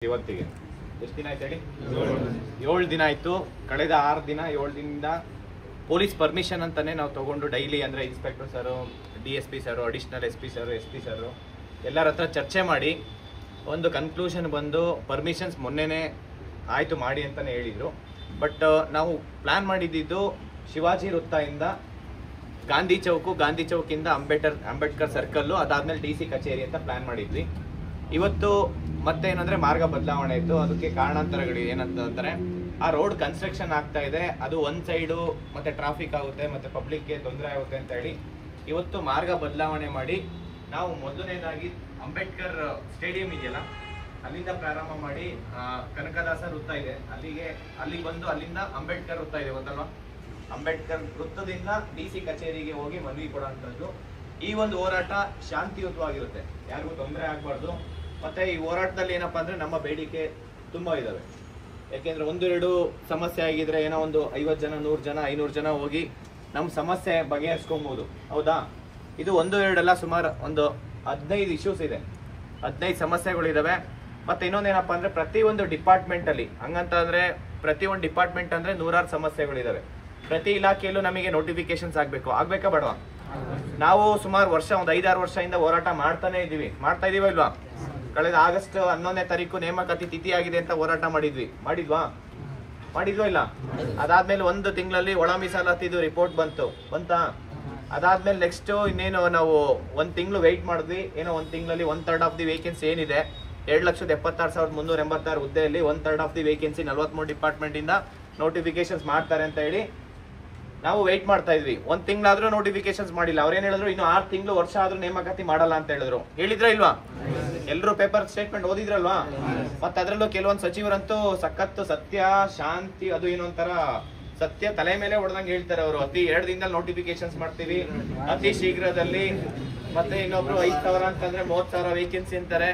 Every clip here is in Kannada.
ಇವತ್ತಿಗೆ ಎಷ್ಟು ದಿನ ಆಯ್ತು ಹೇಳಿ? 7 ದಿನ ಆಯ್ತು. ಕಳೆದ 6 ದಿನ 7 ದಿನದಿಂದ ಪೊಲೀಸ್ ಪರ್ಮಿಷನ್ ಅಂತಾನೆ ನಾವು ತಗೊಂಡು ಡೈಲಿ ಅಂದ್ರೆ inspector sir, DSP sir, additional SP sir, SP sir ಎಲ್ಲರ ಹತ್ರ ಚರ್ಚೆ ಮಾಡಿ ಒಂದು ಕನ್ಕ್ಲೂಷನ್ ಬಂದು ಪರ್ಮಿಷನ್ಸ್ ಮೊನ್ನೆನೇ ಆಯ್ತು ಮಾಡಿ ಅಂತಾನೆ ಹೇಳಿದ್ರು. ಬಟ್ ನಾವು ಪ್ಲಾನ್ ಮಾಡಿದ್ದು ಶಿವಾಜಿ ವೃತ್ತದಿಂದ ಗಾಂಧಿ ಚೌಕಿಂದ ಅಂಬೇಡ್ಕರ್ ಸರ್ಕಲ್ಲು, ಅದಾದ್ಮೇಲೆ DC ಕಚೇರಿ ಅಂತ ಪ್ಲಾನ್ ಮಾಡಿದ್ವಿ. ಇವತ್ತು ಮತ್ತೆ ಏನಂದ್ರೆ ಮಾರ್ಗ ಬದಲಾವಣೆ ಇತ್ತು. ಅದಕ್ಕೆ ಕಾರಣಾಂತರಗಳು ಏನಂತಂದ್ರೆ ಆ ರೋಡ್ ಕನ್ಸ್ಟ್ರಕ್ಷನ್ ಆಗ್ತಾ ಇದೆ, ಅದು ಒಂದ್ ಸೈಡು ಮತ್ತೆ ಟ್ರಾಫಿಕ್ ಆಗುತ್ತೆ ಮತ್ತೆ ಪಬ್ಲಿಕ್ಗೆ ತೊಂದರೆ ಆಗುತ್ತೆ ಅಂತ ಹೇಳಿ ಇವತ್ತು ಮಾರ್ಗ ಬದಲಾವಣೆ ಮಾಡಿ ನಾವು ಮೊದಲನೇದಾಗಿ ಅಂಬೇಡ್ಕರ್ ಸ್ಟೇಡಿಯಂ ಇದೆಯಲ್ಲ ಅಲ್ಲಿಂದ ಪ್ರಾರಂಭ ಮಾಡಿ ಕನಕದಾಸ ವೃತ್ತ ಇದೆ ಅಲ್ಲಿಗೆ ಬಂದು ಅಲ್ಲಿಂದ ಅಂಬೇಡ್ಕರ್ ವೃತ್ತ ಇದೆ ಗೊತ್ತಲ್ವಾ, ಅಂಬೇಡ್ಕರ್ ವೃತ್ತದಿಂದ DC ಕಚೇರಿಗೆ ಹೋಗಿ ಮನವಿ ಕೊಡುವಂಥದ್ದು. ಈ ಒಂದು ಹೋರಾಟ ಶಾಂತಿಯುತವಾಗಿರುತ್ತೆ, ಯಾರಿಗೂ ತೊಂದರೆ ಆಗ್ಬಾರ್ದು. ಮತ್ತೆ ಈ ಹೋರಾಟದಲ್ಲಿ ಏನಪ್ಪಾ ಅಂದ್ರೆ ನಮ್ಮ ಬೇಡಿಕೆ ತುಂಬಾ ಇದಾವೆ. ಯಾಕೆಂದ್ರೆ 1-2 ಸಮಸ್ಯೆ ಆಗಿದ್ರೆ ಏನೋ ಒಂದು 50 ಜನ 100 ಜನ 500 ಜನ ಹೋಗಿ ನಮ್ಮ ಸಮಸ್ಯೆ ಬಗೆಹರಿಸ್ಕೊಬಹುದು, ಹೌದಾ? ಇದು 1-2 ಅಲ್ಲ, ಸುಮಾರು ಒಂದು 15 ಇಶ್ಯೂಸ್ ಇದೆ, 15 ಸಮಸ್ಯೆಗಳಿದಾವೆ. ಮತ್ತೆ ಇನ್ನೊಂದೇನಪ್ಪಾ ಅಂದ್ರೆ ಪ್ರತಿಯೊಂದು ಡಿಪಾರ್ಟ್ಮೆಂಟ್ ಅಲ್ಲಿ ಹಂಗಂತ ಅಂದ್ರೆ ಪ್ರತಿಯೊಂದು ಡಿಪಾರ್ಟ್ಮೆಂಟ್ ಅಂದ್ರೆ 100 ಸಮಸ್ಯೆಗಳಿದಾವೆ. ಪ್ರತಿ ಇಲಾಖೆಯಲ್ಲೂ ನಮಗೆ ನೋಟಿಫಿಕೇಶನ್ಸ್ ಆಗ್ಬೇಕಾ ಬೇಡವಾ? ನಾವು ಸುಮಾರು ವರ್ಷ ಒಂದು 5-6 ವರ್ಷದಿಂದ ಹೋರಾಟ ಮಾಡ್ತಾ ಇದೀವ ಇಲ್ವಾ? ಕಳೆದ ಆಗಸ್ಟ್ 11ನೇ ತಾರೀಕು ನೇಮಕಾತಿ ತಿಥಿ ಆಗಿದೆ ಅಂತ ಹೋರಾಟ ಮಾಡಿದ್ವಾ ಇಲ್ಲ? ಅದಾದ್ಮೇಲೆ 1 ತಿಂಗಳಲ್ಲಿ ಒಳ ಮೀಸಲಾತಿದು ರಿಪೋರ್ಟ್ ಬಂತಾ? ಅದಾದ್ಮೇಲೆ ನೆಕ್ಸ್ಟ್ ಇನ್ನೇನು ನಾವು 1 ತಿಂಗಳು ವೆಯ್ಟ್ ಮಾಡಿದ್ವಿ. ಏನೋ 1 ತಿಂಗಳಲ್ಲಿ 1/3 ಆಫ್ ದಿ ವೇಕೆನ್ಸಿ ಏನಿದೆ 2,76,386 ಹುದ್ದೆಯಲ್ಲಿ 1/3 ಆಫ್ ದಿ ವೇಕೆನ್ಸಿ 43 ಡಿಪಾರ್ಟ್ಮೆಂಟ್ ಇಂದ ನೋಟಿಫಿಕೇಶನ್ಸ್ ಮಾಡ್ತಾರೆ ಅಂತ ಹೇಳಿ ನಾವು ವೆಯ್ಟ್ ಮಾಡ್ತಾ ಇದ್ವಿ. 1 ತಿಂಗಳಾದ್ರೂ ನೋಟಿಫಿಕೇಶನ್ಸ್ ಮಾಡಿಲ್ಲ. ಅವ್ರೇನ್ ಹೇಳಿದ್ರು, ಇನ್ನು 6 ತಿಂಗಳು ವರ್ಷ ಆದ್ರೂ ನೇಮಕಾತಿ ಮಾಡಲ್ಲ ಅಂತ ಹೇಳಿದ್ರ ಇಲ್ವಾ? ಎಲ್ರು ಪೇಪರ್ ಸ್ಟೇಟ್ಮೆಂಟ್ ಓದಿದ್ರಲ್ವಾ? ಮತ್ತೆ ಅದ್ರಲ್ಲೂ ಕೆಲವೊಂದು ಸಚಿವರಂತೂ ಸಖತ್ ಸತ್ಯ ಶಾಂತಿ ಅದು ಏನೋ ಒಂಥರ ಸತ್ಯ ತಲೆ ಮೇಲೆ ಹೊಡೆದಂಗೆ ಹೇಳ್ತಾರೆ ಅವರು. ಅತಿ 2 ದಿನದಲ್ಲಿ ನೋಟಿಫಿಕೇಶನ್ಸ್ ಮಾಡ್ತೀವಿ ಅತಿ ಶೀಘ್ರದಲ್ಲಿ. ಮತ್ತೆ ಇನ್ನೊಬ್ರು 5,000 ಅಂತಂದ್ರೆ 30,000 ವೇಕೆನ್ಸಿ ಅಂತಾರೆ.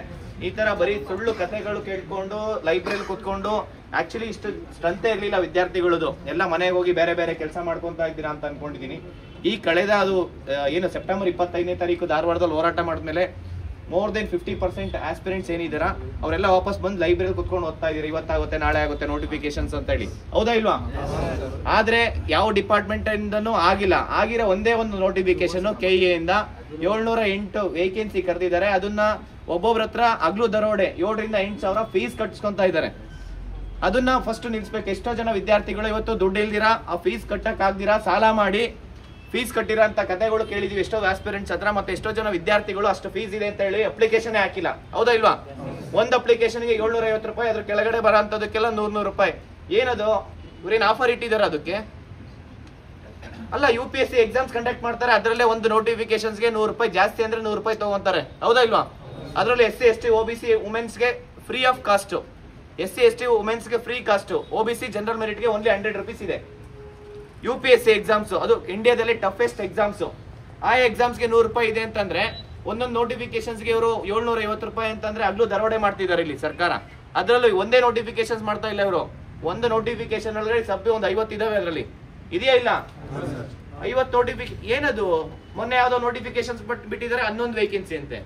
ಈ ತರ ಬರೀ ಸುಳ್ಳು ಕಥೆಗಳು ಕೇಳ್ಕೊಂಡು ಲೈಬ್ರರಿ ಕುತ್ಕೊಂಡು ಆಕ್ಚುಲಿ ಇಷ್ಟು ಸ್ಟ್ರೆಂತ್ ಇರ್ಲಿಲ್ಲ ವಿದ್ಯಾರ್ಥಿಗಳದು. ಎಲ್ಲ ಮನೆಗೆ ಹೋಗಿ ಬೇರೆ ಬೇರೆ ಕೆಲಸ ಮಾಡ್ಕೊಂತ ಇದ್ದೀರಾ ಅಂತ ಅನ್ಕೊಂಡಿದೀನಿ. ಈ ಕಳೆದ ಅದು ಏನು ಸೆಪ್ಟೆಂಬರ್ 25ನೇ ತಾರೀಕು ಧಾರವಾಡದಲ್ಲಿ ಹೋರಾಟ ಮಾಡಿದ್ಮೇಲೆ more than 50% ಆಸ್ಪಿರೆಂಟ್ಸ್ ಏನಿದ್ದೀರಾ ಅವರೆಲ್ಲ ವಾಪಸ್ ಬಂದು ಲೈಬ್ರರಿ ಕುತ್ಕೊಂಡು ಓದ್ತಾ ಇದೀರಿ. ಇವತ್ತಾಗುತ್ತೆ ನಾಳೆ ಆಗುತ್ತೆ ನೋಟಿಫಿಕೇಶನ್ಸ್ ಅಂತ ಹೇಳಿ, ಹೌದಾ ಇಲ್ವಾ? ಆದ್ರೆ ಯಾವ ಡಿಪಾರ್ಟ್ಮೆಂಟ್ ಇಂದನೂ ಆಗಿರೋ ಒಂದೇ ಒಂದು ನೋಟಿಫಿಕೇಶನ್ KA ಇಂದ 708 ವೇಕೆನ್ಸಿ ಕರೆದಿದ್ದಾರೆ. ಅದನ್ನ ಒಬ್ಬೊಬ್ರ ಹತ್ರ ಹಗ್ಲು ದರೋಡೆ 7 ರಿಂದ 8 ಸಾವಿರ ಫೀಸ್ ಕಟ್ಸ್ಕೊಂತ ಇದ್ದಾರೆ. ಅದನ್ನ ಫಸ್ಟ್ ನಿಲ್ಸ್ಬೇಕು. ಎಷ್ಟೋ ಜನ ವಿದ್ಯಾರ್ಥಿಗಳು ಇವತ್ತು ದುಡ್ಡು ಇಲ್ದಿರಾ ಆ ಫೀಸ್ ಕಟ್ಟಕ್ ಆಗ್ದಿರಾ ಸಾಲ ಮಾಡಿ ಫೀಸ್ ಕಟ್ಟಿರೋ ಅಂತ ಕಥೆಗಳು ಕೇಳಿದೀವಿ ಎಷ್ಟೋ ಆಸ್ಪಿರೆಂಟ್ಸ್ ಹತ್ರ. ಮತ್ತೆ ಎಷ್ಟೋ ಜನ ವಿದ್ಯಾರ್ಥಿಗಳು ಅಷ್ಟು ಫೀಸ್ ಇದೆ ಅಂತ ಹೇಳಿ ಅಪ್ಲಿಕೇಶನ್ ಹಾಕಿಲ್ಲ, ಹೌದಾ ಇಲ್ವಾ? ಒಂದು ಅಪ್ಲಿಕೇಶನ್ಗೆ 750 ರೂಪಾಯಿ, ಅದ್ರ ಕೆಳಗಡೆ ಬರೋಂಥದಕ್ಕೆಲ್ಲ 100 ರೂಪಾಯಿ. ಏನದು ಇವ್ರೇನ್ ಆಫರ್ ಇಟ್ಟಿದ್ದಾರೆ ಅದಕ್ಕೆ? ಅಲ್ಲ, UPSC ಎಕ್ಸಾಮ್ಸ್ ಕಂಡಕ್ಟ್ ಮಾಡ್ತಾರೆ, ಅದರಲ್ಲೇ ಒಂದು ನೋಟಿಫಿಕೇಶನ್ಸ್ಗೆ 100 ರೂಪಾಯಿ ಜಾಸ್ತಿ ಅಂದ್ರೆ 100 ರೂಪಾಯಿ ತಗೊಂತಾರೆ, ಹೌದಾ ಇಲ್ವಾ? ಅದರಲ್ಲಿ SC ST OBC ವುಮೆನ್ಸ್ಗೆ free of cost, SC ST ವುಮೆನ್ಸ್ಗೆ ಫ್ರೀ ಕಾಸ್ಟ್, OBC ಜನರಲ್ ಮೆರಿಟ್ಗೆ ಓನ್ಲಿ 100 ರೂಪೀಸ್ ಇದೆ. UPSC ಎಕ್ಸಾಮ್ಸ್ ಅದು ಇಂಡಿಯಾದಲ್ಲಿ ಟಫೆಸ್ಟ್ ಎಕ್ಸಾಮ್ಸ್. ಆ ಎಕ್ಸಾಮ್ಸ್ಗೆ 100 ರೂಪಾಯಿ ಇದೆ ಅಂತಂದ್ರೆ ಒಂದೊಂದು ನೋಟಿಫಿಕೇಶನ್ಸ್ಗೆ ಇವರು 750 ರೂಪಾಯಿ ಅಂತಂದ್ರೆ ಅಗ್ಲು ದರೋಡೆ ಮಾಡ್ತಿದ್ದಾರೆ ಇಲ್ಲಿ ಸರ್ಕಾರ. ಅದರಲ್ಲೂ ಒಂದೇ ನೋಟಿಫಿಕೇಶನ್ಸ್ ಮಾಡ್ತಾ ಇಲ್ಲ ಇವರು. ಒಂದು ನೋಟಿಫಿಕೇಶನ್ ಒಳಗಡೆ ಸಭೆ ಒಂದು 50 ಇದಾವೆ. ಅದರಲ್ಲಿ ಇದೆಯಾ ಇಲ್ಲ? 50 ನೋಟಿಫಿಕೇಶನ್. ಏನದು ಮೊನ್ನೆ ಯಾವ್ದೋ ನೋಟಿಫಿಕೇಶನ್ಸ್ ಬಿಟ್ಟಿದ್ದಾರೆ 11 ವೇಕೆನ್ಸಿ ಅಂತೆ.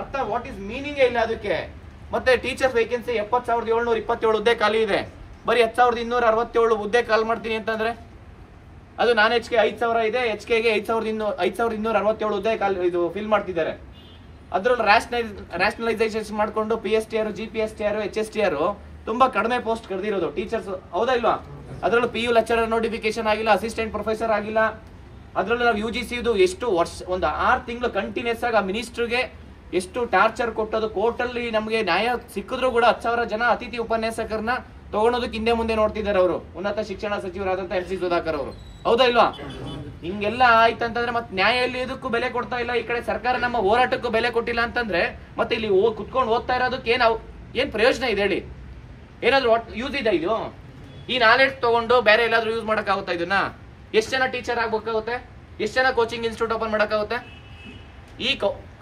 ಅರ್ಥ ವಾಟ್ ಈಸ್ ಮೀನಿಂಗೇ ಇಲ್ಲ ಅದಕ್ಕೆ. ಮತ್ತೆ ಟೀಚರ್ಸ್ ವೇಕೆನ್ಸಿ 70,727 ಹುದ್ದೆ ಖಾಲಿ ಇದೆ. ಬರೀ 10,267 ಹುದ್ದೆ ಕಾಲ್ ಮಾಡ್ತೀನಿ ಅಂತಂದ್ರೆ ಅದು ನಾನ್ HK 5,000 ಇದೆ, HKಗೆ 5,267 ಹುದ್ದೆ ಇದು ಫಿಲ್ ಮಾಡ್ತಿದ್ದಾರೆ. ಅದ್ರಲ್ಲಿ ರ್ಯಾಷನಲೈಸೇಷನ್ ಮಾಡ್ಕೊಂಡು PSTR, GPSTR, HSTR ತುಂಬಾ ಕಡಿಮೆ ಪೋಸ್ಟ್ ಕರೆದಿರೋದು ಟೀಚರ್ಸ್, ಹೌದಾ ಇಲ್ವಾ? ಅದ್ರಲ್ಲೂ PU ಲೆಕ್ಚರರ್ ನೋಟಿಫಿಕೇಶನ್ ಆಗಿಲ್ಲ, ಅಸಿಸ್ಟೆಂಟ್ ಪ್ರೊಫೆಸರ್ ಆಗಿಲ್ಲ. ಅದ್ರಲ್ಲೂ ನಾವು UGC ಎಷ್ಟು ವರ್ಷ ಒಂದು 6 ತಿಂಗಳು ಕಂಟಿನ್ಯೂಸ್ ಆಗಿ ಆ ಮಿನಿಸ್ಟರ್ಗೆ ಎಷ್ಟು ಟಾರ್ಚರ್ ಕೊಟ್ಟೋದು. ಕೋರ್ಟಲ್ಲಿ ನಮಗೆ ನ್ಯಾಯ ಸಿಕ್ಕಿದ್ರು ಕೂಡ 10,000 ಜನ ಅತಿಥಿ ಉಪನ್ಯಾಸಕರನ್ನ ತಗೊಳೋದಕ್ಕೆ ಹಿಂದೆ ಮುಂದೆ ನೋಡ್ತಿದ್ದಾರೆ ಅವರು, ಉನ್ನತ ಶಿಕ್ಷಣ ಸಚಿವರಾದಂತ MC ಸುಧಾಕರ್ ಅವರು, ಹೌದಾ ಇಲ್ವಾ? ಹಿಂಗೆಲ್ಲ ಆಯ್ತಂತಂದ್ರೆ ಮತ್ತೆ ನ್ಯಾಯ ಎಲ್ಲಿ ಇದಕ್ಕೂ ಬೆಲೆ ಕೊಡ್ತಾ ಇಲ್ಲ. ಈ ಕಡೆ ಸರ್ಕಾರ ನಮ್ಮ ಹೋರಾಟಕ್ಕೂ ಬೆಲೆ ಕೊಟ್ಟಿಲ್ಲ ಅಂತಂದ್ರೆ ಮತ್ತೆ ಇಲ್ಲಿ ಕುತ್ಕೊಂಡು ಓದ್ತಾ ಇರೋದಕ್ಕೆ ಏನ್ ಪ್ರಯೋಜನ ಇದೆ ಹೇಳಿ? ಏನಾದ್ರು ಯೂಸ್ ಇದೆ ಇದು? ಈ ನಾಲೆಡ್ಜ್ ತಗೊಂಡು ಬೇರೆ ಎಲ್ಲಾದ್ರೂ ಯೂಸ್ ಮಾಡಕ್ಕಾಗುತ್ತಾ ಇದನ್ನ? ಎಷ್ಟು ಜನ ಟೀಚರ್ ಆಗ್ಬೇಕಾಗುತ್ತೆ? ಎಷ್ಟು ಜನ ಕೋಚಿಂಗ್ ಇನ್ಸ್ಟಿಟ್ಯೂಟ್ ಓಪನ್ ಮಾಡಕ್ಕಾಗುತ್ತೆ? ಈ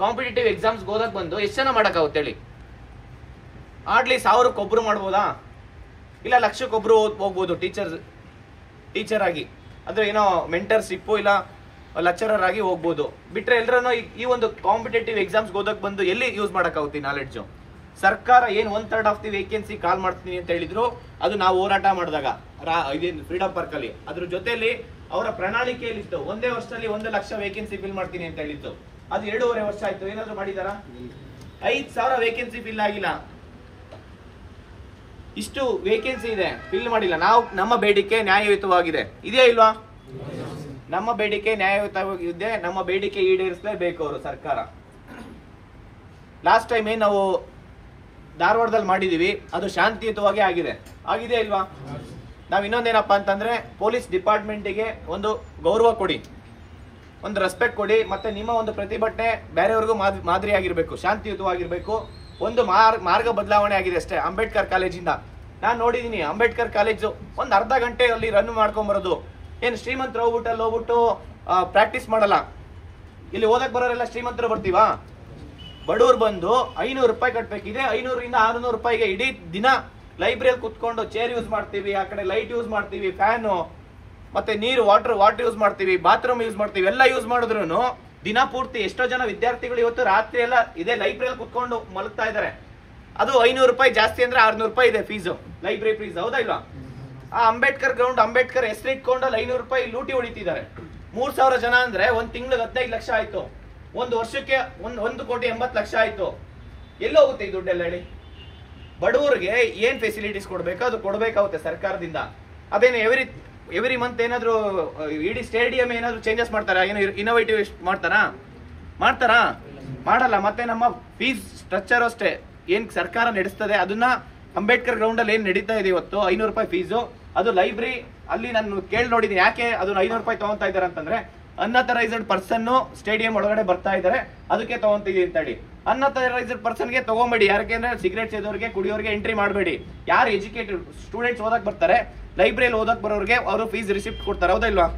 ಕಾಂಪಿಟೇಟಿವ್ ಎಕ್ಸಾಮ್ಸ್ ಹೋದಾಗ ಬಂದು ಎಷ್ಟು ಜನ ಮಾಡಕ್ಕಾಗುತ್ತೆ ಹೇಳಿ? ಆಡ್ಲಿ 1000ಕ್ಕೆ ಒಬ್ರು ಮಾಡ್ಬೋದಾ? ಇಲ್ಲ ಲಕ್ಷಕ್ಕೊಬ್ರು ಹೋಗ್ಬೋದು ಟೀಚರ್ ಆಗಿ. ಅಂದ್ರೆ ಏನೋ ಮೆಂಟರ್ಶಿಪ್ ಇಲ್ಲ ಲೆಕ್ಚರರ್ ಆಗಿ ಹೋಗ್ಬೋದು. ಬಿಟ್ರೆ ಎಲ್ಲರೂ ಈ ಒಂದು ಕಾಂಪಿಟೇಟಿವ್ ಎಕ್ಸಾಮ್ಸ್ ಓದಕ್ ಬಂದು ಎಲ್ಲಿ ಯೂಸ್ ಮಾಡಕ್ಕಾಗುತ್ತೆ ನಾಲೆಡ್ಜು? ಸರ್ಕಾರ ಏನ್ 1/3 ಆಫ್ ದಿ ವೇಕೆನ್ಸಿ ಕಾಲ್ ಮಾಡ್ತೀನಿ ಅಂತ ಹೇಳಿದ್ರು, ಅದು ನಾವು ಹೋರಾಟ ಮಾಡಿದಾಗ ಇದೇನು ಫ್ರೀಡಮ್ ಪಾರ್ಕ್ ಅಲ್ಲಿ, ಅದ್ರ ಜೊತೆಲಿ ಅವರ ಪ್ರಣಾಳಿಕೆಯಲ್ಲಿತ್ತು ಒಂದೇ ವರ್ಷದಲ್ಲಿ 1 ಲಕ್ಷ ವೇಕೆನ್ಸಿ ಫಿಲ್ ಮಾಡ್ತೀನಿ ಅಂತ ಹೇಳಿತ್ತು. ಅದು 2.5 ವರ್ಷ ಆಯ್ತು, ಏನಾದ್ರು ಮಾಡಿದಾರಾ? 5,000 ವೇಕೆನ್ಸಿ ಫಿಲ್ ಆಗಿಲ್ಲ. ಇಷ್ಟು ವೇಕೆನ್ಸಿ ಇದೆ, ಫಿಲ್ ಮಾಡಿಲ್ಲ. ನಾವು ನಮ್ಮ ಬೇಡಿಕೆ ನ್ಯಾಯಯುತವಾಗಿದೆ, ಇದೆಯಾ ಇಲ್ವಾ? ನಮ್ಮ ಬೇಡಿಕೆ ನ್ಯಾಯಯುತವಾಗಿದೆ, ನಮ್ಮ ಬೇಡಿಕೆ ಈಡೇರಿಸಲೇಬೇಕು ಅವರು ಸರ್ಕಾರ. ಲಾಸ್ಟ್ ಟೈಮ್ ಏನ್ ನಾವು ಧಾರವಾಡದಲ್ಲಿ ಮಾಡಿದೀವಿ, ಅದು ಶಾಂತಿಯುತವಾಗಿ ಆಗಿದೆ ಇಲ್ವಾ? ನಾವ್ ಇನ್ನೊಂದೇನಪ್ಪ ಅಂತಂದ್ರೆ, ಪೊಲೀಸ್ ಡಿಪಾರ್ಟ್ಮೆಂಟಿಗೆ ಒಂದು ಗೌರವ ಕೊಡಿ, ಒಂದು ರೆಸ್ಪೆಕ್ಟ್ ಕೊಡಿ, ಮತ್ತೆ ನಿಮ್ಮ ಒಂದು ಪ್ರತಿಭಟನೆ ಬೇರೆಯವ್ರಿಗೂ ಮಾದರಿ ಆಗಿರ್ಬೇಕು, ಶಾಂತಿಯುತವಾಗಿರ್ಬೇಕು. ಒಂದು ಮಾರ್ಗ ಬದಲಾವಣೆ ಆಗಿದೆ ಅಷ್ಟೇ. ಅಂಬೇಡ್ಕರ್ ಕಾಲೇಜಿಂದ ನಾನು ನೋಡಿದೀನಿ, ಅಂಬೇಡ್ಕರ್ ಕಾಲೇಜು ಒಂದು ಅರ್ಧ ಗಂಟೆ ಅಲ್ಲಿ ರನ್ ಮಾಡ್ಕೊಂಡ್ ಬರೋದು. ಏನ್ ಶ್ರೀಮಂತರು ಹೋಗ್ಬಿಟ್ಟು ಪ್ರಾಕ್ಟೀಸ್ ಮಾಡಲ್ಲ. ಇಲ್ಲಿ ಓದಕ್ ಬರೋರೆಲ್ಲ ಶ್ರೀಮಂತರು ಬರ್ತೀವಾ? ಬಡವ್ರು ಬಂದು 500 ರೂಪಾಯಿ ಕಟ್ಬೇಕಿದೆ. 500ರಿಂದ 600 ರೂಪಾಯಿಗೆ ಇಡೀ ದಿನ ಲೈಬ್ರರಿಯಲ್ಲಿ ಕುತ್ಕೊಂಡು ಚೇರ್ ಯೂಸ್ ಮಾಡ್ತೀವಿ, ಆ ಕಡೆ ಲೈಟ್ ಯೂಸ್ ಮಾಡ್ತೀವಿ, ಫ್ಯಾನು, ಮತ್ತೆ ನೀರು, ವಾಟರ್ ಯೂಸ್ ಮಾಡ್ತೀವಿ, ಬಾತ್ರೂಮ್ ಯೂಸ್ ಮಾಡ್ತೀವಿ. ಎಲ್ಲ ಯೂಸ್ ಮಾಡಿದ್ರು ದಿನ ಪೂರ್ತಿ ಎಷ್ಟೋ ಜನ ವಿದ್ಯಾರ್ಥಿಗಳು ಇವತ್ತು ರಾತ್ರಿ ಎಲ್ಲ ಇದೇ ಲೈಬ್ರರಿಯಲ್ಲಿ ಕುತ್ಕೊಂಡು ಮಲಗ್ತಾ ಇದಾರೆ. ಅದು 500 ರೂಪಾಯಿ ಜಾಸ್ತಿ ಅಂದ್ರೆ 600 ರೂಪಾಯಿ ಇದೆ ಫೀಸು, ಲೈಬ್ರರಿ ಫೀಸ್, ಹೌದಾ ಇಲ್ವಾ? ಆ ಅಂಬೇಡ್ಕರ್ ಗ್ರೌಂಡ್, ಅಂಬೇಡ್ಕರ್ ಹೆಸರಿಟ್ಕೊಂಡು 500 ರೂಪಾಯಿ ಲೂಟಿ ಹೊಡಿತಿದ್ದಾರೆ. 3,000 ಜನ ಅಂದ್ರೆ ಒಂದ್ ತಿಂಗಳಿಗೆ 15 ಲಕ್ಷ ಆಯ್ತು, ಒಂದು ವರ್ಷಕ್ಕೆ 1,80,00,000 ಆಯ್ತು. ಎಲ್ಲೋಗುತ್ತೆ ಈ ದುಡ್ಡೆಲ್ಲ ಹೇಳಿ? ಬಡವರಿಗೆ ಏನ್ ಫೆಸಿಲಿಟೀಸ್ ಕೊಡ್ಬೇಕು ಅದು ಕೊಡ್ಬೇಕಾಗುತ್ತೆ ಸರ್ಕಾರದಿಂದ. ಅದೇನು ಎವ್ರಿ ಮಂತ್ ಏನಾದ್ರು ಇಡೀ ಸ್ಟೇಡಿಯಂ ಏನಾದ್ರು ಚೇಂಜಸ್ ಮಾಡ್ತಾರಾ? ಏನು ಇನೋವೇಟಿವ್ ಮಾಡ್ತಾರಾ? ಮಾಡಲ್ಲ. ಮತ್ತೆ ನಮ್ಮ ಫೀಸ್ ಸ್ಟ್ರಕ್ಚರ್ ಅಷ್ಟೇ, ಏನ್ ಸರ್ಕಾರ ನಡೆಸ್ತದೆ ಅದನ್ನ ಅಂಬೇಡ್ಕರ್ ಗ್ರೌಂಡ್ ಅಲ್ಲಿ ಏನ್ ನಡೀತಾ ಇದೆ ಇವತ್ತು 500 ರೂಪಾಯಿ ಫೀಸು. ಅದು ಲೈಬ್ರರಿ ಅಲ್ಲಿ ನಾನು ಕೇಳಿ ನೋಡಿದೀನಿ, ಯಾಕೆ ಅದನ್ನ 500 ರೂಪಾಯಿ ತಗೊಂತಾ ಇದಾರೆ ಅಂತಂದ್ರೆ, ಅನ್ಅಥರೈಸ್ಡ್ ಪರ್ಸನ್ ಸ್ಟೇಡಿಯಂ ಒಳಗಡೆ ಬರ್ತಾ ಇದಾರೆ, ಅದಕ್ಕೆ ತಗೊಂತಿದೀವಿ ಅಂತ ಹೇಳಿ. ಅನ್ಅಥರೈಸ್ಡ್ ಪರ್ಸನ್ಗೆ ತಗೊಂಬೇಡಿ, ಯಾಕೆಂದ್ರೆ ಸಿಗರೇಟ್ ಸೇದೋರಿಗೆ, ಕುಡಿಯೋರಿಗೆ ಎಂಟ್ರಿ ಮಾಡಬೇಡಿ. ಯಾರು ಎಜುಕೇಟೆಡ್ ಸ್ಟೂಡೆಂಟ್ಸ್ ಓದಕ್ ಬರ್ತಾರೆ, ಲೈಬ್ರರಿಯಲ್ಲಿ ಓದಕ್ ಬರೋರಿಗೆ ಅವರು ಫೀಸ್ ರಿಸಿಪ್ಟ್ ಕೊಡ್ತಾರೆ, ಹೌದಾ ಇಲ್ವಾ?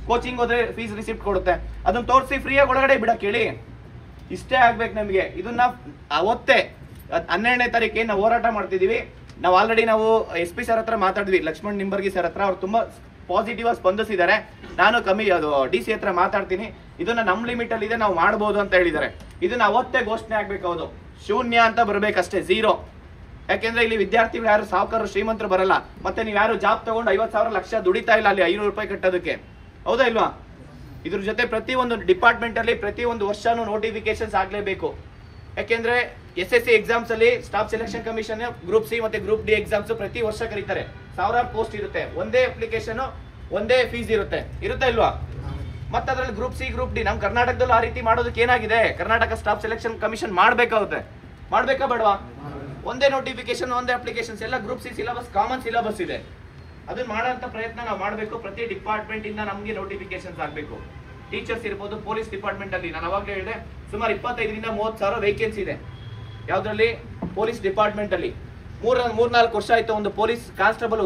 ಕೋಚಿಂಗ್ ಹೋದ್ರೆ ಫೀಸ್ ರಿಸಿಪ್ಟ್ ಕೊಡುತ್ತೆ, ಅದನ್ನ ತೋರಿಸಿ ಫ್ರೀಯಾಗಿ ಒಳಗಡೆ ಬಿಡಕ್ ಹೇಳಿ. ಇಷ್ಟೇ ಆಗ್ಬೇಕು ನಮಗೆ. ಇದನ್ನ ಅವತ್ತೇ 12ನೇ ತಾರೀಕು ನಾವು ಹೋರಾಟ ಮಾಡ್ತಿದೀವಿ. ನಾವು ಆಲ್ರೆಡಿ SP ಸರ್ ಹತ್ರ ಮಾತಾಡಿದ್ವಿ, ಲಕ್ಷ್ಮಣ್ ನಿಂಬರ್ಗಿ ಸರ್ ಹತ್ರ. ಅವ್ರು ತುಂಬಾ ಪಾಸಿಟಿವ್ ಆಗಿ ಸ್ಪಂದಿಸಿದ್ದಾರೆ. ನಾನು DC ಹತ್ರ ಮಾತಾಡ್ತೀನಿ, ಇದನ್ನ ನಮ್ ಲಿಮಿಟ್ ಅಲ್ಲಿ ಇದೆ, ನಾವು ಮಾಡಬಹುದು ಅಂತ ಹೇಳಿದ್ದಾರೆ. ಇದನ್ನ ಅವತ್ತೇ ಘೋಷಣೆ ಆಗ್ಬೇಕು. ಹೌದು, ಶೂನ್ಯ ಅಂತ ಬರ್ಬೇಕಷ್ಟೇ, 0. ಯಾಕೆಂದ್ರೆ ಇಲ್ಲಿ ವಿದ್ಯಾರ್ಥಿಗಳು ಯಾರು ಸಾವುಕಾರರು ಶ್ರೀಮಂತರು ಬರಲ್ಲ. ಮತ್ತೆ ನೀವು ಯಾರು ಜಾಬ್ ತಗೊಂಡು 50,000 ಲಕ್ಷ ದುಡಿತಾ ಇಲ್ಲ ಅಲ್ಲಿ 500 ರೂಪಾಯಿ ಕಟ್ಟೋದಕ್ಕೆ, ಹೌದಾ ಇಲ್ವಾ? ಇದ್ರ ಜೊತೆ ಪ್ರತಿಯೊಂದು ಡಿಪಾರ್ಟ್ಮೆಂಟ್ ಅಲ್ಲಿ ಪ್ರತಿಯೊಂದು ವರ್ಷನೂ ನೋಟಿಫಿಕೇಶನ್ಸ್ ಆಗ್ಲೇಬೇಕು. ಯಾಕೆಂದ್ರೆ SSC ಎಕ್ಸಾಮ್ಸ್ ಅಲ್ಲಿ staff selection commission group C ಮತ್ತೆ ಗ್ರೂಪ್ D ಎಕ್ಸಾಮ್ಸ್ ಪ್ರತಿ ವರ್ಷ ಕರೀತಾರೆ. 1000 ಪೋಸ್ಟ್ ಇರುತ್ತೆ, ಒಂದೇ ಅಪ್ಲಿಕೇಶನ್, ಒಂದೇ ಫೀಸ್ ಇರುತ್ತೆ ಇಲ್ವಾ? ಮತ್ತೆ ಅದ್ರಲ್ಲಿ ಗ್ರೂಪ್ C ಗ್ರೂಪ್ D ನಮ್ ಕರ್ನಾಟಕದಲ್ಲೂ ಆ ರೀತಿ ಮಾಡೋದಕ್ಕೆ ಏನಾಗಿದೆ, ಕರ್ನಾಟಕ ಸ್ಟಾಫ್ ಸೆಲೆಕ್ಷನ್ ಕಮಿಷನ್ ಮಾಡ್ಬೇಕಾಗುತ್ತೆ. ಮಾಡ್ಬೇಕಾ ಬೇಡವಾ? ಒಂದೇ ನೋಟಿಫಿಕೇಶನ್, ಒಂದೇ ಅಪ್ಲಿಕೇಶನ್ಸ್, ಎಲ್ಲ group C syllabus, common syllabus ಇದೆ. ಅದನ್ನ ಮಾಡೋಂಥ ಪ್ರಯತ್ನ ನಾವು ಮಾಡಬೇಕು. ಪ್ರತಿ ಡಿಪಾರ್ಟ್ಮೆಂಟ್ ಇಂದ ನಮಗೆ ನೋಟಿಫಿಕೇಶನ್ಸ್ ಆಗಬೇಕು. ಟೀಚರ್ಸ್ ಇರ್ಬೋದು, ಪೊಲೀಸ್ ಡಿಪಾರ್ಟ್ಮೆಂಟ್ ಅಲ್ಲಿ ನಾನು ಅವಾಗಲೇ ಹೇಳಿದೆ, ಸುಮಾರು 25ರಿಂದ 30,000 ವೇಕೆನ್ಸಿ ಇದೆ. ಯಾವ್ದ್ರಲ್ಲಿ? ಪೊಲೀಸ್ ಡಿಪಾರ್ಟ್ಮೆಂಟ್ ಅಲ್ಲಿ. 3-4 ವರ್ಷ ಆಯ್ತು ಒಂದು ಪೊಲೀಸ್ ಕಾನ್ಸ್ಟೇಬಲ್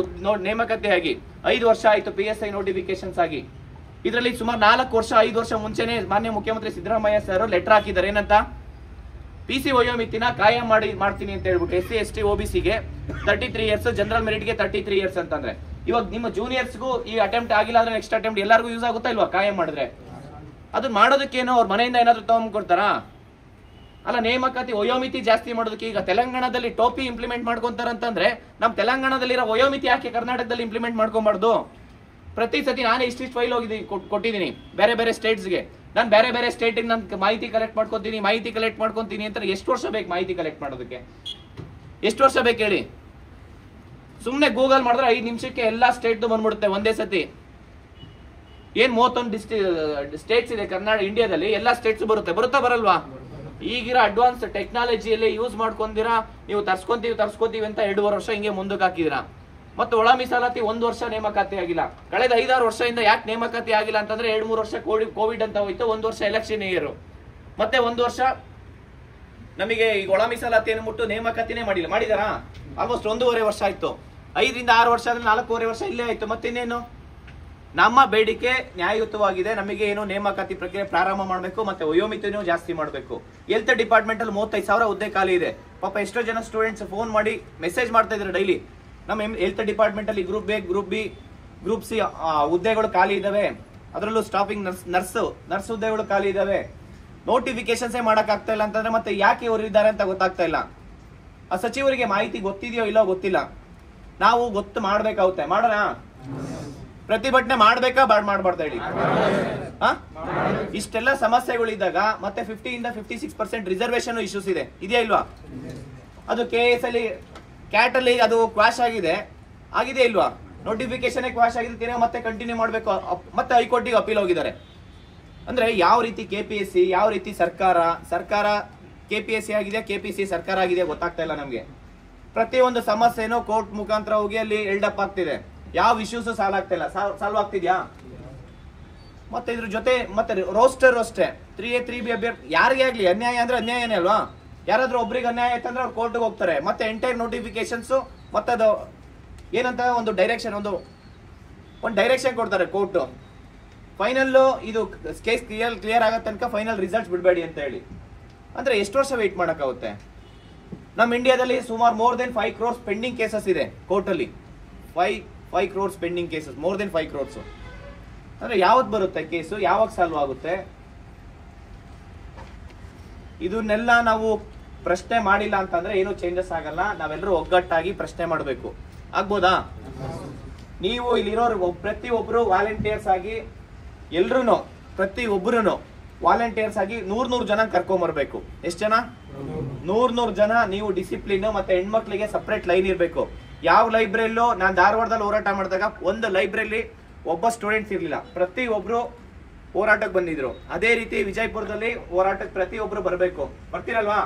ನೇಮಕಾತಿ ಆಗಿ, 5 ವರ್ಷ ಆಯ್ತು PSI ನೋಟಿಫಿಕೇಶನ್ಸ್ ಆಗಿ. ಇದರಲ್ಲಿ ಸುಮಾರು 4 ವರ್ಷ 5 ವರ್ಷ ಮುಂಚೆನೆ ಮಾನ್ಯ ಮುಖ್ಯಮಂತ್ರಿ ಸಿದ್ದರಾಮಯ್ಯ ಸರ್ ಲೆಟರ್ ಹಾಕಿದ್ದಾರೆ. ಏನಂತ? PC ವಯೋಮಿತಿನ ಕಾಯಂ ಮಾಡ್ತೀನಿ ಅಂತ ಹೇಳ್ಬಿಟ್ಟು SC ST OBC ಗೆ 33 ಇಯರ್ಸ್, ಜನರಲ್ ಮೆರಿಟ್ ಗೆ 33 ಇಯರ್ಸ್ ಅಂತಂದ್ರೆ, ಇವಾಗ ನಿಮ್ಮ ಜೂನಿಯರ್ಸ್ಗೂ ಈ ಅಟೆಂಪ್ಟ್ ಆಗಿಲ್ಲ ಅಂದ್ರೆ ನೆಕ್ಸ್ಟ್ ಅಟೆಂಪ್ಟ್ ಎಲ್ಲರಿಗೂ ಯೂಸ್ ಆಗುತ್ತಾ ಇಲ್ವಾ ಕಾಯಂ ಮಾಡಿದ್ರೆ? ಅದನ್ನ ಮಾಡೋದಕ್ಕೇನೋ ಅವ್ರ ಮನೆಯಿಂದ ಏನಾದ್ರು ತಗೊಂಡ್ಕೊಡ್ತಾರಾ? ಅಲ್ಲ, ನೇಮಕಾತಿ ವಯೋಮಿತಿ ಜಾಸ್ತಿ ಮಾಡೋದಕ್ಕೆ. ಈಗ ತೆಲಂಗಾಣದಲ್ಲಿ ಟೋಪಿ ಇಂಪ್ಲಿಮೆಂಟ್ ಮಾಡ್ಕೊಂತಾರಂತಂದ್ರೆ, ನಮ್ ತೆಲಂಗಾಣದಲ್ಲಿರೋ ವಯೋಮಿತಿ ಯಾಕೆ ಕರ್ನಾಟಕದಲ್ಲಿ ಇಂಪ್ಲಿಮೆಂಟ್ ಮಾಡ್ಕೊಂಬಾರ್ದು? ಪ್ರತಿ ಸತಿ ನಾನೇ ಇಷ್ಟಿಷ್ಟು ಫೈಲ್ ಕೊಟ್ಟಿದ್ದೀನಿ ಬೇರೆ ಬೇರೆ ಸ್ಟೇಟ್ಸ್ಗೆ. ನಾನು ಬೇರೆ ಸ್ಟೇಟ್ ನಾನು ಮಾಹಿತಿ ಕಲೆಕ್ಟ್ ಮಾಡ್ಕೊಂತೀನಿ ಅಂತ ಎಷ್ಟು ವರ್ಷ ಬೇಕು ಮಾಹಿತಿ ಕಲೆಕ್ಟ್ ಮಾಡೋದಕ್ಕೆ? ಎಷ್ಟು ವರ್ಷ ಬೇಕು ಹೇಳಿ? ಸುಮ್ನೆ ಗೂಗಲ್ ಮಾಡಿದ್ರೆ 5 ನಿಮಿಷಕ್ಕೆ ಎಲ್ಲಾ ಸ್ಟೇಟ್ ಬಂದ್ಬಿಡುತ್ತೆ ಒಂದೇ ಸತಿ. ಏನ್ 31 ಸ್ಟೇಟ್ಸ್ ಇದೆ ಇಂಡಿಯಾದಲ್ಲಿ, ಎಲ್ಲಾ ಸ್ಟೇಟ್ಸ್ ಬರುತ್ತಾ ಬರಲ್ವಾ? ಈಗಿರೋ ಅಡ್ವಾನ್ಸ್ ಟೆಕ್ನಾಲಜಿಯಲ್ಲಿ ಯೂಸ್ ಮಾಡ್ಕೊಂಡಿರಾ ನೀವು ತರ್ಸ್ಕೊಂತೀವಿ ಅಂತ 2.5 ವರ್ಷ ಹಿಂಗೆ ಮುಂದಕ್ಕೆ ಹಾಕಿದಿರಾ. ಮತ್ತೆ ಒಳ ಮೀಸಲಾತಿ 1 ವರ್ಷ ನೇಮಕಾತಿ ಆಗಿಲ್ಲ. ಕಳೆದ 5-6 ವರ್ಷದಿಂದ ಯಾಕೆ ನೇಮಕಾತಿ ಆಗಿಲ್ಲ ಅಂತಂದ್ರೆ 2-3 ವರ್ಷ ಕೋವಿಡ್ ಅಂತ ಹೋಯ್ತು, 1 ವರ್ಷ ಎಲೆಕ್ಷನ್ ಇಯರ್, ಮತ್ತೆ 1 ವರ್ಷ ನಮಗೆ ಈಗ ಒಳ ಮೀಸಲಾತಿ ಮುಟ್ಟು ನೇಮಕಾತಿನೇ ಮಾಡಿದಾರಾ? ಆಲ್ಮೋಸ್ಟ್ 1.5 ವರ್ಷ ಆಯ್ತು. 5ರಿಂದ 6 ವರ್ಷ ಆದ್ರೆ 4.5 ವರ್ಷ ಇಲ್ಲೇ ಆಯ್ತು. ಮತ್ತಿನ್ನೇನು? ನಮ್ಮ ಬೇಡಿಕೆ ನ್ಯಾಯಯುತವಾಗಿದೆ. ನಮಗೆ ಏನು ನೇಮಕಾತಿ ಪ್ರಕ್ರಿಯೆ ಪ್ರಾರಂಭ ಮಾಡಬೇಕು, ಮತ್ತೆ ವಯೋಮಿತಿನೂ ಜಾಸ್ತಿ ಮಾಡಬೇಕು. ಹೆಲ್ತ್ ಡಿಪಾರ್ಟ್ಮೆಂಟ್ ಅಲ್ಲಿ 35,000 ಹುದ್ದೆ ಖಾಲಿ ಇದೆ. ಪಾಪ ಎಷ್ಟೋ ಜನ ಸ್ಟೂಡೆಂಟ್ಸ್ ಫೋನ್ ಮಾಡಿ ಮೆಸೇಜ್ ಮಾಡ್ತಾ ಇದ್ದಾರೆ ಡೈಲಿ, ನಮ್ಮ ಹೆಲ್ತ್ ಡಿಪಾರ್ಟ್ಮೆಂಟ್ ಅಲ್ಲಿ group A, group B, group C ಹುದ್ದೆಗಳು ಖಾಲಿ ಇದಾವೆ. ಅದರಲ್ಲೂ ಸ್ಟಾಫಿಂಗ್ ನರ್ಸ್ ಹುದ್ದೆಗಳು ಖಾಲಿ ಇದಾವೆ. ನೋಟಿಫಿಕೇಶನ್ಸೇ ಮಾಡಕ್ ಆಗ್ತಾ ಇಲ್ಲ ಅಂತಂದ್ರೆ ಮತ್ತೆ ಯಾಕೆ ಇವರು ಇದ್ದಾರೆ ಅಂತ ಗೊತ್ತಾಗ್ತಾ ಇಲ್ಲ. ಆ ಸಚಿವರಿಗೆ ಮಾಹಿತಿ ಗೊತ್ತಿದೆಯೋ ಇಲ್ಲೋ ಗೊತ್ತಿಲ್ಲ. ನಾವು ಗೊತ್ತು ಮಾಡ್ಬೇಕಾಗುತ್ತೆ. ಮಾಡೋಣ? ಪ್ರತಿಭಟನೆ ಮಾಡ್ಬೇಕಾ ಮಾಡ್ಬಾರ್ದು ಹೇಳಿ? ಇಷ್ಟೆಲ್ಲ ಸಮಸ್ಯೆಗಳಿದ್ದಾಗ ಮತ್ತೆ 50% ರಿಸರ್ವೇಶನ್ ಇಶ್ಯೂಸ್ ಇದೆ, ಇದೆಯಾ ಇಲ್ವಾ? ಅದು KS ಅಲ್ಲಿ ಕ್ಯಾಟ್ ಅಲ್ಲಿ ಅದು ಕ್ವಾಶ್ ಆಗಿದೆ ಇಲ್ವಾ? ನೋಟಿಫಿಕೇಶನ್ ಕ್ವಾಶ್ ಆಗಿದೆ, ತಿರ್ಗಾ ಮತ್ತೆ ಕಂಟಿನ್ಯೂ ಮಾಡ್ಬೇಕು, ಮತ್ತೆ ಹೈಕೋರ್ಟಿಗೆ ಅಪೀಲ್ ಹೋಗಿದ್ದಾರೆ. ಅಂದ್ರೆ ಯಾವ ರೀತಿ KPSC, ಯಾವ ರೀತಿ ಸರ್ಕಾರ KPSC ಆಗಿದೆ, KPC ಸರ್ಕಾರ ಆಗಿದೆ ಗೊತ್ತಾಗ್ತಾ ಇಲ್ಲ ನಮ್ಗೆ. ಪ್ರತಿಯೊಂದು ಸಮಸ್ಯೆನೂ ಕೋರ್ಟ್ ಮುಖಾಂತರ ಹೋಗಿ ಅಲ್ಲಿ ಎಲ್ಡಪ್ ಆಗ್ತಿದೆ. ಯಾವ ಇಶ್ಯೂಸ್ ಸಾಲ್ವ್ ಆಗ್ತಿದ್ಯಾ? ಮತ್ತೆ ಇದ್ರ ಜೊತೆ ಮತ್ತೆ ರೋಸ್ಟರ್ ಅಷ್ಟೇ 3A 3B ಅಭ್ಯರ್ಥಿ ಯಾರಿಗೆ ಆಗ್ಲಿ ಅನ್ಯಾಯ ಅಂದ್ರೆ ಅನ್ಯಾಯನೇ ಅಲ್ವಾ? ಯಾರಾದ್ರೂ ಒಬ್ರಿಗೆ ಅನ್ಯಾಯ ಆಯ್ತಂದ್ರೆ ಅವ್ರು ಕೋರ್ಟ್ಗೆ ಹೋಗ್ತಾರೆ. ಮತ್ತೆ ಎಂಟೈರ್ ನೋಟಿಫಿಕೇಶನ್ಸ್ ಮತ್ತೆ ಅದು ಏನಂತ ಒಂದು ಡೈರೆಕ್ಷನ್ ಒಂದು ಡೈರೆಕ್ಷನ್ ಕೊಡ್ತಾರೆ ಕೋರ್ಟ್. ಫೈನಲ್ ಇದು ಕೇಸ್ ಕ್ಲಿಯರ್ ಆಗೋ ತನಕ ಫೈನಲ್ ರಿಸಲ್ಟ್ಸ್ ಬಿಡಬೇಡಿ ಅಂತ ಹೇಳಿ. ಅಂದ್ರೆ ಎಷ್ಟು ವರ್ಷ ವೆಯ್ಟ್ ಮಾಡೋಕ್ಕಾಗುತ್ತೆ? ನಮ್ಮ ಇಂಡಿಯಾದಲ್ಲಿ ಸುಮಾರು more than 5 crores pending cases ಇದೆ ಕೋರ್ಟ್ ಅಲ್ಲಿ. 5 crores pending cases, more than 5 crores. ಅಂದ್ರೆ ಯಾವತ್ತು ಬರುತ್ತೆ ಕೇಸು, ಯಾವಾಗ ಸಾಲ್ವ್ ಆಗುತ್ತೆ? ಇದನ್ನೆಲ್ಲ ನಾವು ಪ್ರಶ್ನೆ ಮಾಡಿಲ್ಲ ಅಂತಂದ್ರೆ ಏನು ಚೇಂಜಸ್ ಆಗಲ್ಲ. ನಾವೆಲ್ಲರೂ ಒಗ್ಗಟ್ಟಾಗಿ ಪ್ರಶ್ನೆ ಮಾಡಬೇಕು. ಆಗ್ಬೋದಾ? ನೀವು ಇಲ್ಲಿರೋರು ಪ್ರತಿಯೊಬ್ರು ವಾಲಂಟಿಯರ್ಸ್ ಆಗಿ ಎಲ್ರು ಪ್ರತಿಯೊಬ್ಬರು ವಾಲಂಟಿಯರ್ಸ್ ಆಗಿ 100 ಜನ ಕರ್ಕೊಂಬರ್ಬೇಕು. ಎಷ್ಟು ಜನ? 100 ಜನ. ನೀವು ಡಿಸಿಪ್ಲಿನ್ ಮತ್ತೆ ಹೆಣ್ಮಕ್ಳಿಗೆ ಸಪ್ರೇಟ್ ಲೈನ್ ಇರಬೇಕು. ಯಾವ ಲೈಬ್ರರಿಲೂ ನಾನು ಧಾರವಾಡದಲ್ಲಿ ಹೋರಾಟ ಮಾಡಿದಾಗ ಒಂದು ಲೈಬ್ರರಿಲಿ ಒಬ್ಬ ಸ್ಟೂಡೆಂಟ್ಸ್ ಇರ್ಲಿಲ್ಲ, ಪ್ರತಿಯೊಬ್ರು ಹೋರಾಟಕ್ಕೆ ಬಂದಿದ್ರು. ಅದೇ ರೀತಿ ವಿಜಯಪುರದಲ್ಲಿ ಹೋರಾಟಕ್ಕೆ ಪ್ರತಿಯೊಬ್ರು ಬರಬೇಕು. ಬರ್ತೀರಲ್ವಾ?